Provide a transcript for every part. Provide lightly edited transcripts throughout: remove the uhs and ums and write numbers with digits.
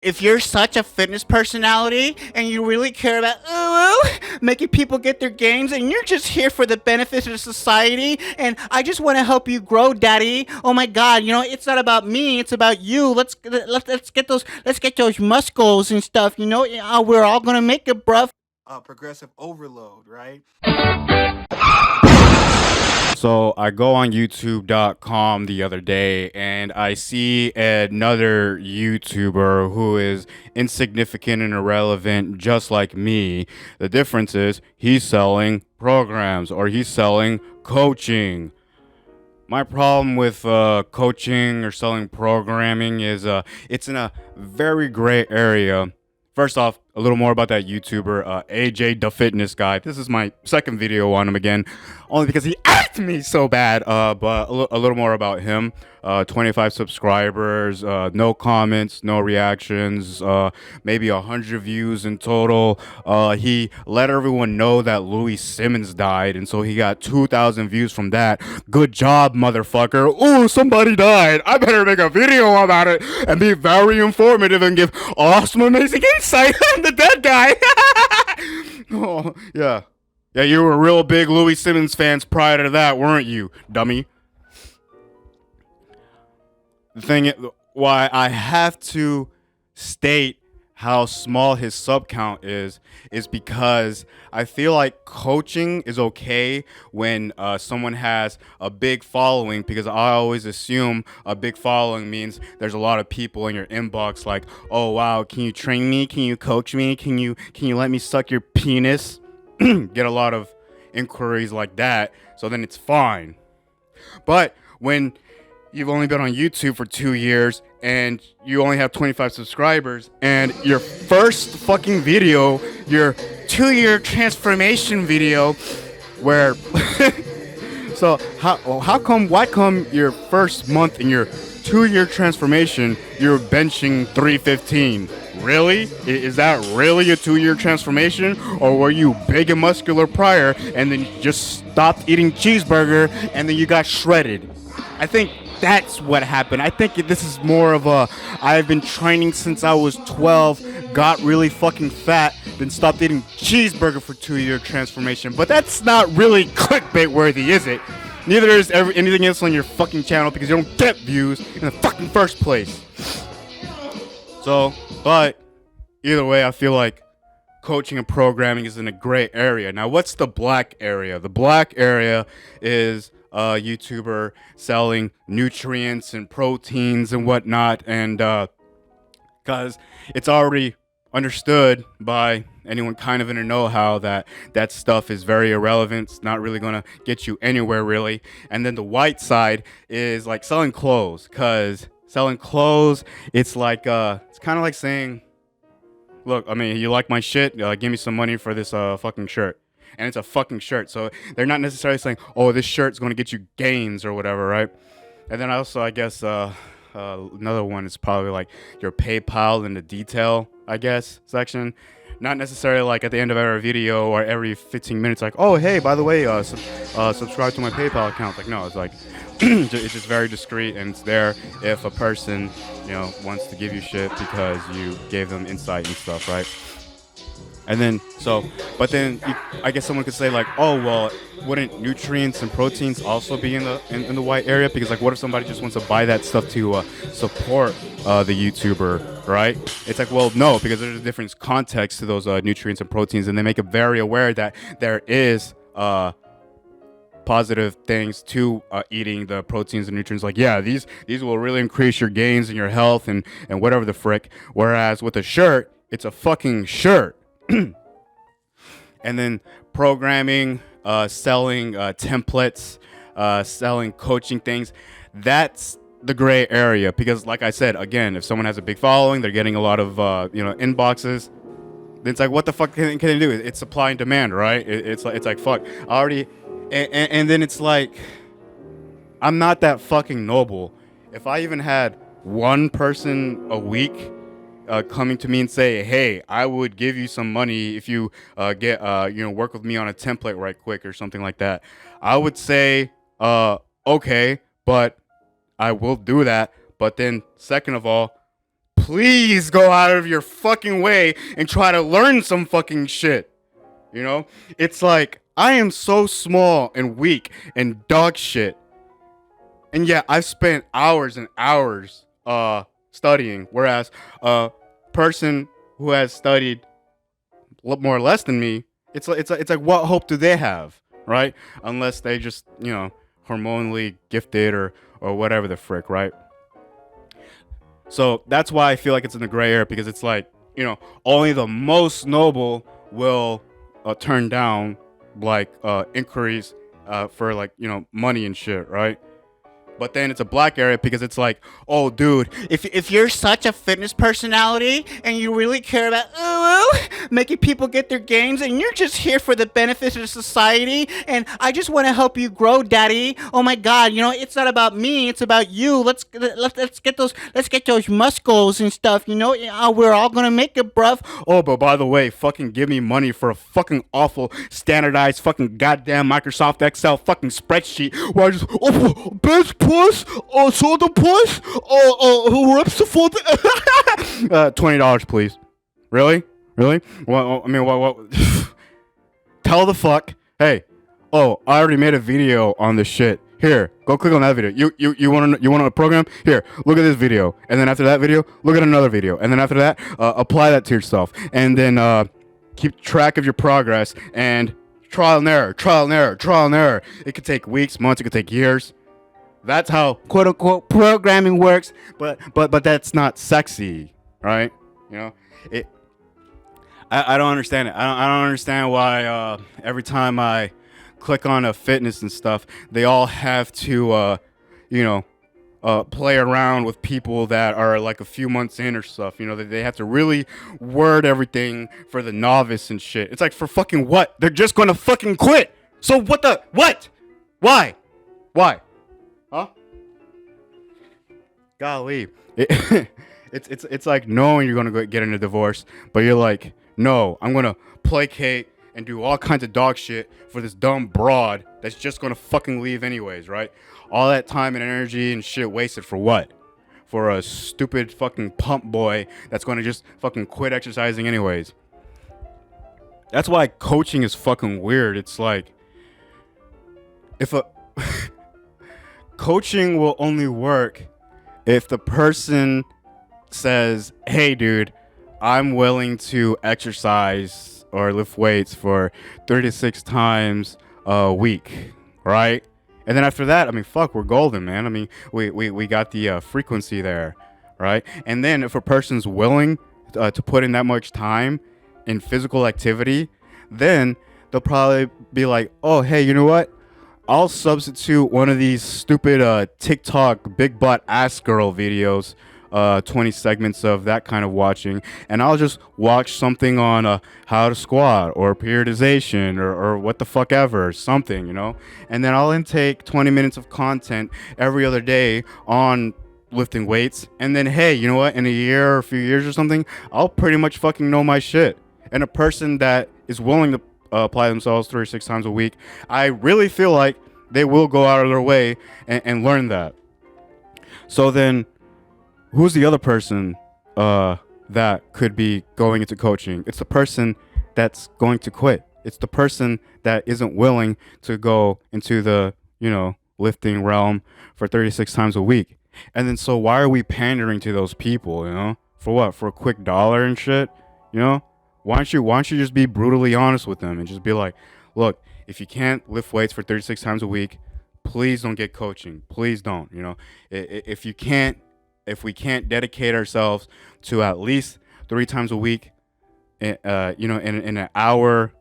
If you're such a fitness personality and you really care about making people get their gains and you're just here for the benefits of society and I just want to help you grow, daddy. Oh my god, it's not about me, it's about you. Let's get those muscles and stuff, we're all going to make it, bruv. Progressive overload, right? So I go on YouTube.com the other day and I see another YouTuber who is insignificant and irrelevant just like me. The difference is he's selling programs or he's selling coaching. My problem with coaching or selling programming is it's in a very gray area. First off, a little more about that YouTuber, AJ the Fitness Guy. This is my second video on him again, only because he asked me so bad. But a little more about him. 25 subscribers, no comments, no reactions, maybe 100 views in total. He let everyone know that Louis Simmons died, and so he got 2,000 views from that. Good job, motherfucker. Ooh, somebody died. I better make a video about it and be very informative and give awesome, amazing insight on the dead guy. Oh, yeah. Yeah, you were real big Louis Simmons fans prior to that, weren't you, dummy? The thing why I have to state how small his sub count is because I feel like coaching is okay when someone has a big following, because I always assume a big following means there's a lot of people in your inbox like, oh wow, can you train me, can you coach me, can you let me suck your penis? Get a lot of inquiries like that, so then it's fine. But when you've only been on YouTube for 2 years and you only have 25 subscribers and your first fucking video, your 2-year transformation video, where so why come your first month in your 2-year transformation you're benching 315? Really? Is that really a 2-year transformation? Or were you big and muscular prior and then you just stopped eating cheeseburger and then you got shredded? I think that's what happened. I think this is more of a I've been training since I was 12, got really fucking fat, then stopped eating cheeseburger for 2-year transformation. But that's not really clickbait worthy, is it? Neither is anything else on your fucking channel, because you don't get views in the fucking first place. So, but either way, I feel like coaching and programming is in a gray area. Now, what's the black area? The black area is a YouTuber selling nutrients and proteins and whatnot, and because it's already understood by anyone kind of in a know-how that that stuff is very irrelevant. It's not really gonna get you anywhere really. And then the white side is like selling clothes, because selling clothes, it's like it's kind of like saying, look, I mean, you like my shit, give me some money for this fucking shirt. And it's a fucking shirt, so they're not necessarily saying, oh, this shirt's going to get you gains or whatever, right? And then also, I guess another one is probably like your PayPal in the detail, I guess, section. Not necessarily like at the end of every video or every 15 minutes, like, oh, hey, by the way, subscribe to my PayPal account. Like, no, it's like it's just very discreet, and it's there if a person, wants to give you shit because you gave them insight and stuff, right? And then, but then I guess someone could say like, oh, well, wouldn't nutrients and proteins also be in the white area? Because like, what if somebody just wants to buy that stuff to support the YouTuber, right? It's like, well, no, because there's a different context to those nutrients and proteins, and they make it very aware that there is positive things to eating the proteins and nutrients. Like, yeah, these will really increase your gains and your health and whatever the frick. Whereas with a shirt, it's a fucking shirt. And then programming, selling templates, selling coaching things, that's the gray area. Because like I said, again, if someone has a big following, they're getting a lot of inboxes, then it's like, what the fuck can they do? It's supply and demand, right? It's like fuck, I already, and then it's like, I'm not that fucking noble. If I even had one person a week coming to me and say, hey, I would give you some money if you get work with me on a template right quick or something like that, I would say okay, but I will do that. But then second of all, please go out of your fucking way and try to learn some fucking shit. You know? It's like, I am so small and weak and dog shit. And yeah, I've spent hours and hours studying, whereas a person who has studied more or less than me, it's like what hope do they have, right? Unless they just, hormonally gifted or whatever the frick, right? So that's why I feel like it's in the gray area, because it's like, only the most noble will turn down like inquiries for like, money and shit, right? But then it's a black area because it's like, oh, dude, if you're such a fitness personality and you really care about making people get their gains, and you're just here for the benefits of society, and I just want to help you grow, daddy. Oh my God, it's not about me, it's about you. Let's get those muscles and stuff. We're all gonna make it, bruv. Oh, but by the way, fucking give me money for a fucking awful standardized fucking goddamn Microsoft Excel fucking spreadsheet where I just best plus, soda plus, who rips the full $20, please. Really? Well, I mean, what? Tell the fuck. Hey, I already made a video on this shit. Here, go click on that video. You want a program? Here, look at this video, and then after that video, look at another video, and then after that, apply that to yourself, and then keep track of your progress and trial and error. It could take weeks, months. It could take years. That's how quote unquote programming works, but that's not sexy, right? I don't understand it. I don't understand why every time I click on a fitness and stuff, they all have to play around with people that are like a few months in or stuff. They have to really word everything for the novice and shit. It's like, for fucking what? They're just gonna fucking quit. So what? Why? Huh? Golly. It's like knowing you're gonna get in a divorce, but you're like, no, I'm gonna placate and do all kinds of dog shit for this dumb broad that's just gonna fucking leave anyways, right? All that time and energy and shit wasted for what? For a stupid fucking pump boy that's gonna just fucking quit exercising anyways. That's why coaching is fucking weird. It's like, coaching will only work if the person says, hey dude, I'm willing to exercise or lift weights for 36 times a week, right? And then after that, I mean, fuck, we're golden, man. I mean, we got the frequency there, right? And then if a person's willing to put in that much time in physical activity, then they'll probably be like, oh, hey, you know what? I'll substitute one of these stupid TikTok big butt ass girl videos, 20 segments of that kind of watching, and I'll just watch something on how to squat or periodization or what the fuck ever, something, and then I'll intake 20 minutes of content every other day on lifting weights, and then, hey, you know what, in a year or a few years or something, I'll pretty much fucking know my shit. And a person that is willing to apply themselves 36 times a week, I really feel like they will go out of their way and learn that. So then, who's the other person that could be going into coaching? It's the person that's going to quit. It's the person that isn't willing to go into the, lifting realm for 36 times a week. And then, so why are we pandering to those people, For what? For a quick dollar and shit, Why don't you just be brutally honest with them and just be like, look, if you can't lift weights for 36 times a week, please don't get coaching. Please don't, If we can't dedicate ourselves to at least 3 times a week, in an hour,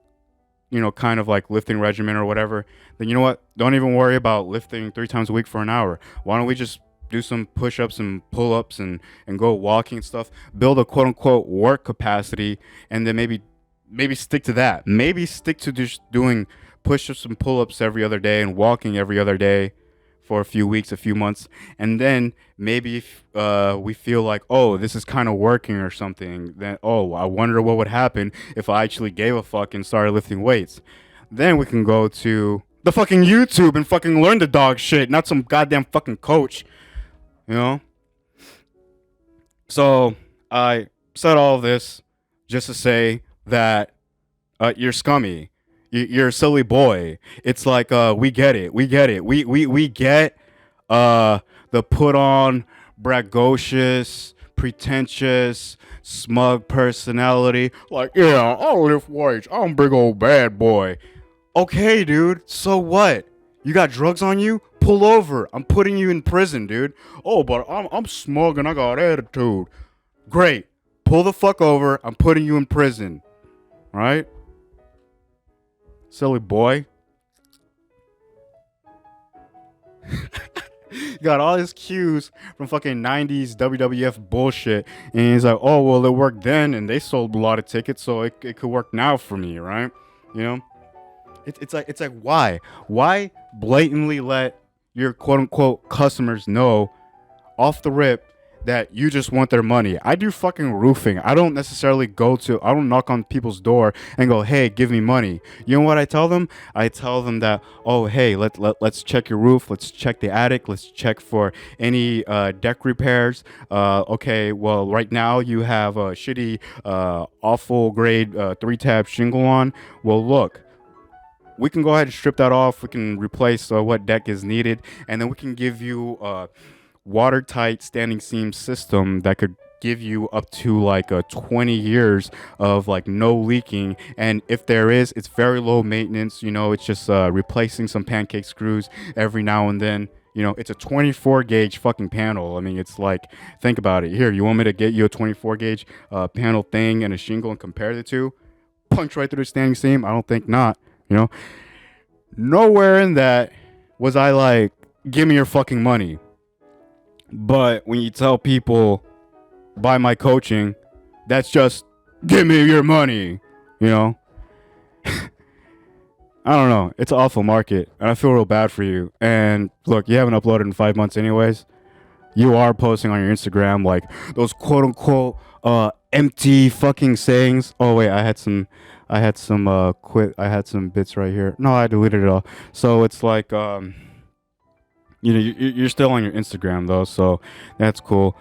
kind of like lifting regimen or whatever, then you know what? Don't even worry about lifting 3 times a week for an hour. Why don't we just do some push-ups and pull-ups and go walking and stuff, build a quote-unquote work capacity, and then maybe stick to that. Maybe stick to just doing push-ups and pull-ups every other day and walking every other day for a few weeks, a few months, and then maybe if we feel like, oh, this is kind of working or something, then, oh, I wonder what would happen if I actually gave a fuck and started lifting weights. Then we can go to the fucking YouTube and fucking learn the dog shit, not some goddamn fucking coach. So I said all of this just to say that you're scummy. You're a silly boy. It's like we get it. We get it. We get uh the put on bragocious, pretentious, smug personality. Like, yeah, I'll lift weights. I'm a big old bad boy. Okay, dude. So what? You got drugs on you? Pull over. I'm putting you in prison, dude. Oh, but I'm smug and I got attitude. Great. Pull the fuck over. I'm putting you in prison. Right? Silly boy. Got all his cues from fucking 90s WWF bullshit. And he's like, oh, well, it worked then and they sold a lot of tickets, so it could work now for me, right? You know? It's like why? Why blatantly let your quote unquote customers know off the rip that you just want their money? I do fucking roofing. I don't necessarily I don't knock on people's door and go, hey, give me money. You know what I tell them? I tell them that, oh, hey, let's check your roof. Let's check the attic. Let's check for any deck repairs. Okay, well, right now you have a shitty, awful grade 3-tab shingle on. Well, look, we can go ahead and strip that off. We can replace what deck is needed, and then we can give you a watertight standing seam system that could give you up to like 20 years of like no leaking. And if there is, it's very low maintenance. You know, it's just replacing some pancake screws every now and then. You know, it's a 24 gauge fucking panel. I mean, it's like, think about it. Here, you want me to get you a 24 gauge panel thing and a shingle and compare the two? Punch right through the standing seam? I don't think not. You know, nowhere in that was I like, give me your fucking money. But when you tell people, buy my coaching, that's just, give me your money. You know, I don't know. It's an awful market, and I feel real bad for you. And look, you haven't uploaded in 5 months, anyways. You are posting on your Instagram like those quote unquote empty fucking sayings. Oh wait, I had some I had some bits right here. No, I deleted it all. So it's like you know, you're still on your Instagram though, so that's cool.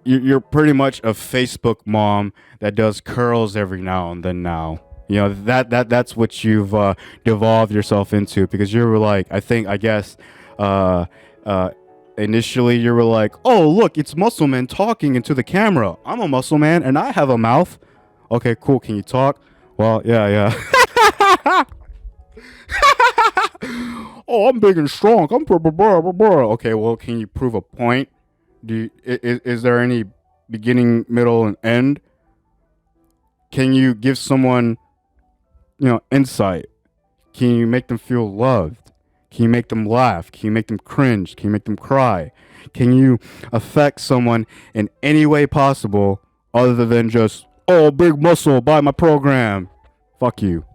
You're pretty much a Facebook mom that does curls every now and then. Now, you know, that's what you've devolved yourself into, because you were like, I guess, uh, uh, initially you were like, oh look, it's muscle man talking into the camera. I'm a muscle man and I have a mouth. Okay, cool. Can you talk? Well, yeah. Oh, I'm big and strong. I'm blah, blah, blah, blah, blah. Okay, well, can you prove a point? Is there any beginning, middle, and end? Can you give someone, you know, insight? Can you make them feel loved? Can you make them laugh? Can you make them cringe? Can you make them cry? Can you affect someone in any way possible other than just, oh, big muscle, buy my program? Fuck you.